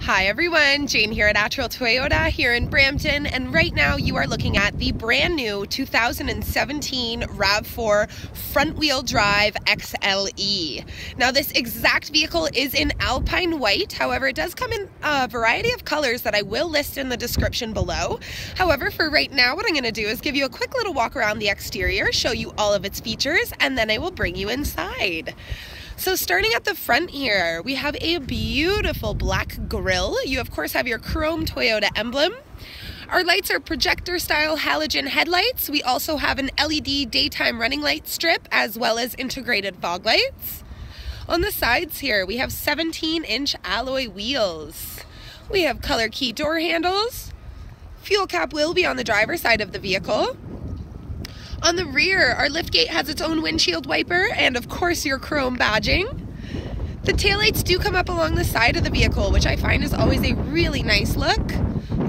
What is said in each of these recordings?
Hi everyone, Jane here at Attrell Toyota here in Brampton, and right now you are looking at the brand new 2017 RAV4 front wheel drive XLE. Now this exact vehicle is in Alpine White, however it does come in a variety of colors that I will list in the description below. However, for right now what I'm going to do is give you a quick little walk around the exterior, show you all of its features, and then I will bring you inside. So starting at the front here, we have a beautiful black grille. You of course have your chrome Toyota emblem. Our lights are projector style halogen headlights. We also have an LED daytime running light strip as well as integrated fog lights. On the sides here, we have 17-inch alloy wheels. We have color key door handles. Fuel cap will be on the driver's side of the vehicle. On the rear, our liftgate has its own windshield wiper and of course your chrome badging. The taillights do come up along the side of the vehicle, which I find is always a really nice look.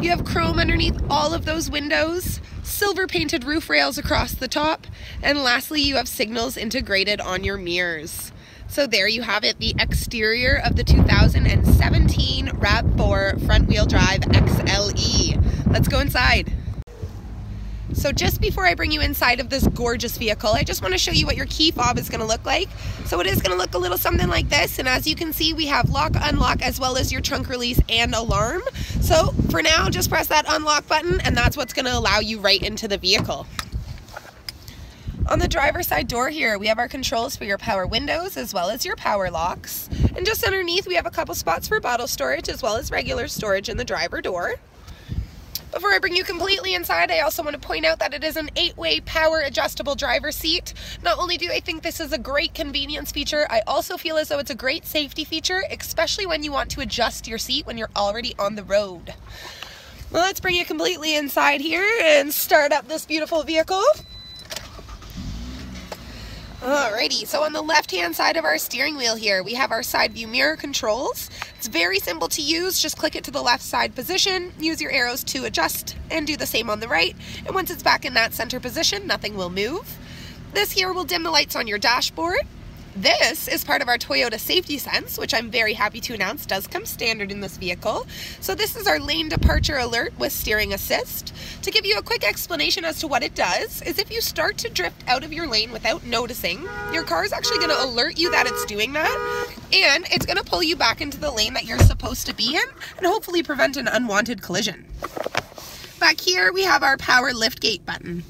You have chrome underneath all of those windows, silver painted roof rails across the top, and lastly you have signals integrated on your mirrors. So there you have it, the exterior of the 2017 RAV4 front wheel drive XLE. Let's go inside. So just before I bring you inside of this gorgeous vehicle, I just want to show you what your key fob is going to look like. So it is going to look a little something like this, and as you can see we have lock, unlock, as well as your trunk release and alarm. So for now, just press that unlock button and that's what's going to allow you right into the vehicle. On the driver's side door here, we have our controls for your power windows as well as your power locks. And just underneath we have a couple spots for bottle storage as well as regular storage in the driver door. Before I bring you completely inside, I also want to point out that it is an 8-way power adjustable driver seat. Not only do I think this is a great convenience feature, I also feel as though it's a great safety feature, especially when you want to adjust your seat when you're already on the road. Well, let's bring you completely inside here and start up this beautiful vehicle. Alrighty, so on the left-hand side of our steering wheel here, we have our side view mirror controls. It's very simple to use. Just click it to the left side position, use your arrows to adjust, and do the same on the right. And once it's back in that center position, nothing will move. This here will dim the lights on your dashboard. This is part of our Toyota Safety Sense, which I'm very happy to announce does come standard in this vehicle. So this is our lane departure alert with steering assist. To give you a quick explanation as to what it does, is if you start to drift out of your lane without noticing, your car is actually going to alert you that it's doing that, and it's going to pull you back into the lane that you're supposed to be in, and hopefully prevent an unwanted collision. Back here we have our power liftgate button.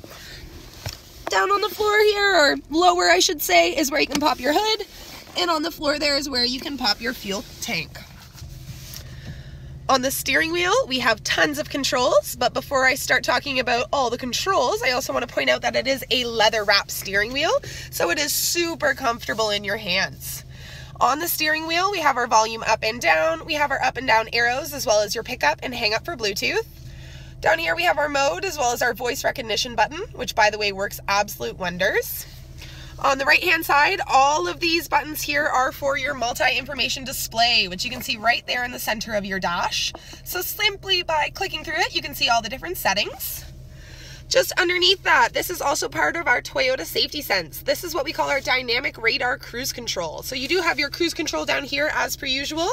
Down on the floor here, or lower I should say, is where you can pop your hood, and on the floor there is where you can pop your fuel tank. On the steering wheel we have tons of controls, but before I start talking about all the controls, I also want to point out that it is a leather wrap steering wheel, so it is super comfortable in your hands. On the steering wheel we have our volume up and down, we have our up and down arrows as well as your pickup and hang up for Bluetooth. Down here we have our mode as well as our voice recognition button, which by the way works absolute wonders. On the right hand side, all of these buttons here are for your multi-information display, which you can see right there in the center of your dash. So simply by clicking through it, you can see all the different settings. Just underneath that, this is also part of our Toyota Safety Sense. This is what we call our dynamic radar cruise control. So you do have your cruise control down here as per usual,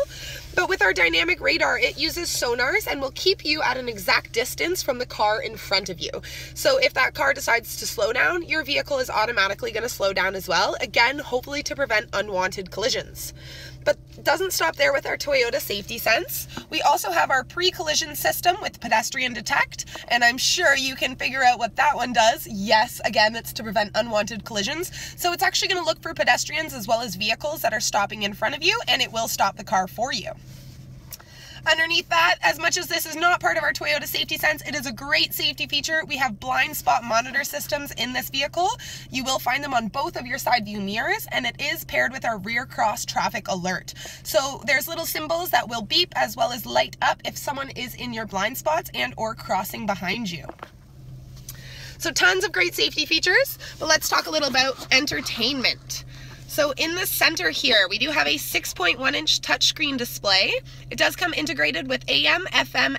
but with our dynamic radar, it uses sonars and will keep you at an exact distance from the car in front of you. So if that car decides to slow down, your vehicle is automatically going to slow down as well, again, hopefully to prevent unwanted collisions. But it doesn't stop there with our Toyota Safety Sense. We also have our pre-collision system with pedestrian detect, and I'm sure you can figure out what that one does. Yes, again, it's to prevent unwanted collisions. So it's actually going to look for pedestrians as well as vehicles that are stopping in front of you, and it will stop the car for you. Underneath that, as much as this is not part of our Toyota Safety Sense, it is a great safety feature. We have blind spot monitor systems in this vehicle. You will find them on both of your side view mirrors, and it is paired with our rear cross traffic alert. So there's little symbols that will beep as well as light up if someone is in your blind spots and or crossing behind you. So tons of great safety features, but let's talk a little about entertainment. So in the center here, we do have a 6.1-inch touchscreen display. It does come integrated with AM, FM,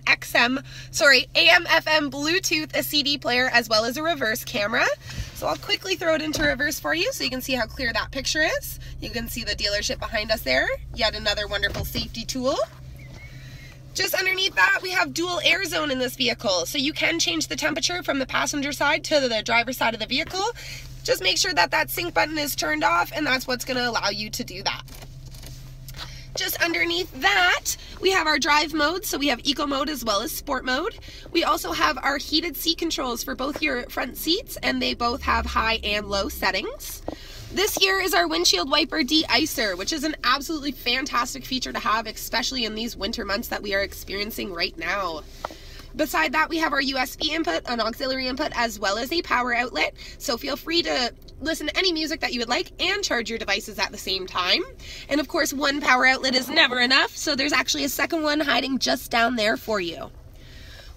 Bluetooth, a CD player, as well as a reverse camera. So I'll quickly throw it into reverse for you so you can see how clear that picture is. You can see the dealership behind us there. Yet another wonderful safety tool. Just underneath that, we have dual air zone in this vehicle. So you can change the temperature from the passenger side to the driver's side of the vehicle. Just make sure that that sync button is turned off, and that's what's going to allow you to do that. Just underneath that, we have our drive mode. So we have eco mode as well as sport mode. We also have our heated seat controls for both your front seats, and they both have high and low settings. This here is our windshield wiper de-icer, which is an absolutely fantastic feature to have, especially in these winter months that we are experiencing right now. Beside that, we have our USB input, an auxiliary input, as well as a power outlet. So feel free to listen to any music that you would like and charge your devices at the same time. And of course, one power outlet is never enough, so there's actually a second one hiding just down there for you.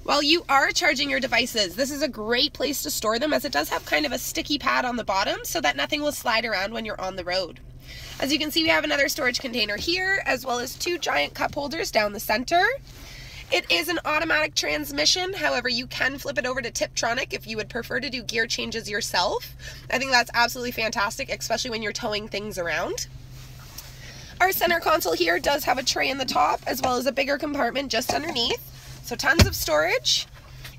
While you are charging your devices, this is a great place to store them, as it does have kind of a sticky pad on the bottom so that nothing will slide around when you're on the road. As you can see, we have another storage container here, as well as two giant cup holders down the center. It is an automatic transmission, however you can flip it over to Tiptronic if you would prefer to do gear changes yourself. I think that's absolutely fantastic, especially when you're towing things around. Our center console here does have a tray in the top, as well as a bigger compartment just underneath. So tons of storage.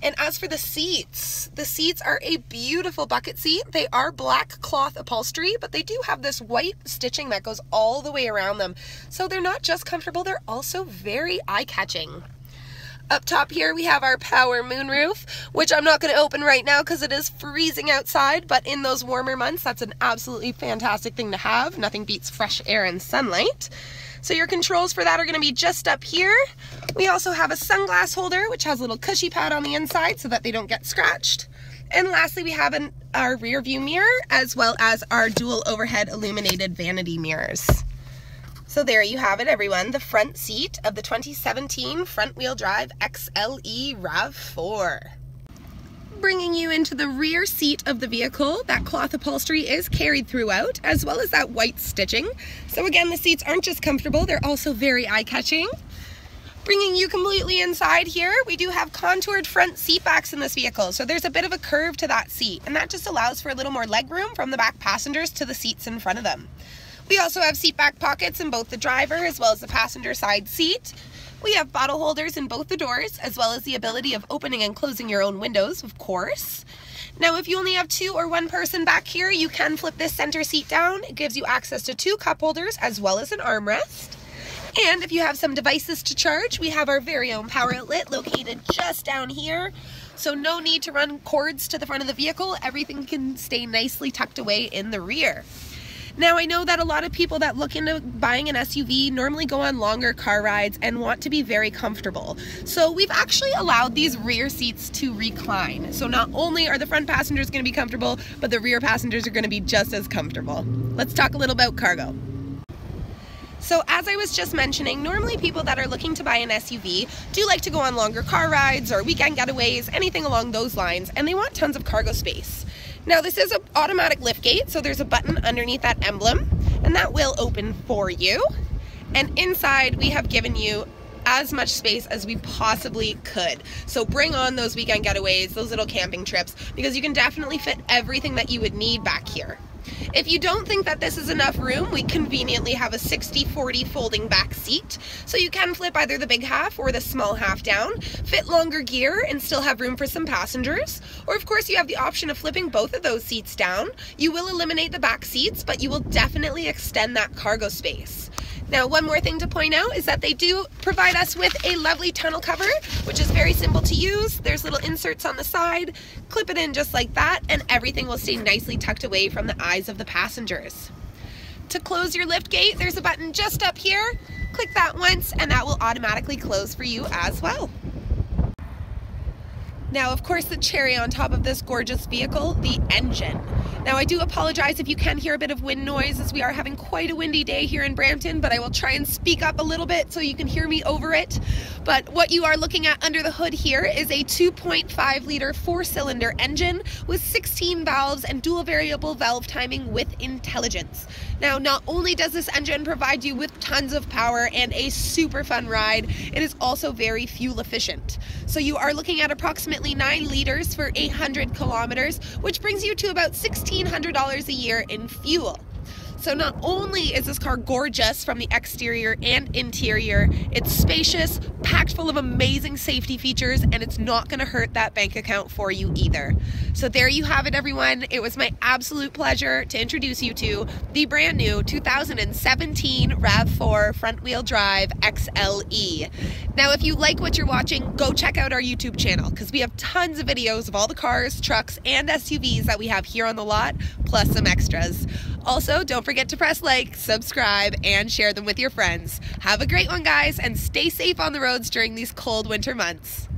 And as for the seats are a beautiful bucket seat. They are black cloth upholstery, but they do have this white stitching that goes all the way around them. So they're not just comfortable, they're also very eye-catching. Up top here we have our power moonroof, which I'm not going to open right now because it is freezing outside, but in those warmer months that's an absolutely fantastic thing to have. Nothing beats fresh air and sunlight. So your controls for that are going to be just up here. We also have a sunglass holder, which has a little cushy pad on the inside so that they don't get scratched. And lastly, we have our rear view mirror, as well as our dual overhead illuminated vanity mirrors. So there you have it, everyone, the front seat of the 2017 front-wheel drive XLE RAV4. Bringing you into the rear seat of the vehicle, that cloth upholstery is carried throughout, as well as that white stitching. So again, the seats aren't just comfortable, they're also very eye-catching. Bringing you completely inside here, we do have contoured front seat backs in this vehicle. So there's a bit of a curve to that seat, and that just allows for a little more leg room from the back passengers to the seats in front of them. We also have seat back pockets in both the driver as well as the passenger side seat. We have bottle holders in both the doors, as well as the ability of opening and closing your own windows, of course. Now, if you only have two or one person back here, you can flip this center seat down. It gives you access to two cup holders as well as an armrest. And if you have some devices to charge, we have our very own power outlet located just down here. So no need to run cords to the front of the vehicle. Everything can stay nicely tucked away in the rear. Now, I know that a lot of people that look into buying an SUV normally go on longer car rides and want to be very comfortable. So we've actually allowed these rear seats to recline. So not only are the front passengers going to be comfortable, but the rear passengers are going to be just as comfortable. Let's talk a little about cargo. So as I was just mentioning, normally people that are looking to buy an SUV do like to go on longer car rides or weekend getaways, anything along those lines, and they want tons of cargo space. Now, this is an automatic lift gate, so there's a button underneath that emblem, and that will open for you. And inside, we have given you as much space as we possibly could. So bring on those weekend getaways, those little camping trips, because you can definitely fit everything that you would need back here. If you don't think that this is enough room, we conveniently have a 60-40 folding back seat. So you can flip either the big half or the small half down, fit longer gear and still have room for some passengers. Or of course you have the option of flipping both of those seats down. You will eliminate the back seats, but you will definitely extend that cargo space. Now, one more thing to point out is that they do provide us with a lovely tonneau cover, which is very simple to use. There's little inserts on the side, clip it in just like that, and everything will stay nicely tucked away from the eyes of the passengers. To close your lift gate, there's a button just up here. Click that once, and that will automatically close for you as well. Now, of course, the cherry on top of this gorgeous vehicle, the engine. Now, I do apologize if you can hear a bit of wind noise, as we are having quite a windy day here in Brampton, but I will try and speak up a little bit so you can hear me over it. But what you are looking at under the hood here is a 2.5 liter 4-cylinder engine with 16 valves and dual variable valve timing with intelligence. Now, not only does this engine provide you with tons of power and a super fun ride, it is also very fuel efficient. So you are looking at approximately 9 liters for 800 kilometers, which brings you to about $1,600 a year in fuel. So not only is this car gorgeous from the exterior and interior, it's spacious, packed full of amazing safety features, and it's not going to hurt that bank account for you either. So there you have it, everyone. It was my absolute pleasure to introduce you to the brand new 2017 RAV4 front-wheel drive XLE. Now, if you like what you're watching, go check out our YouTube channel, because we have tons of videos of all the cars, trucks, and SUVs that we have here on the lot, plus some extras. Also, don't forget to press like, subscribe, and share them with your friends. Have a great one, guys, and stay safe on the roads during these cold winter months.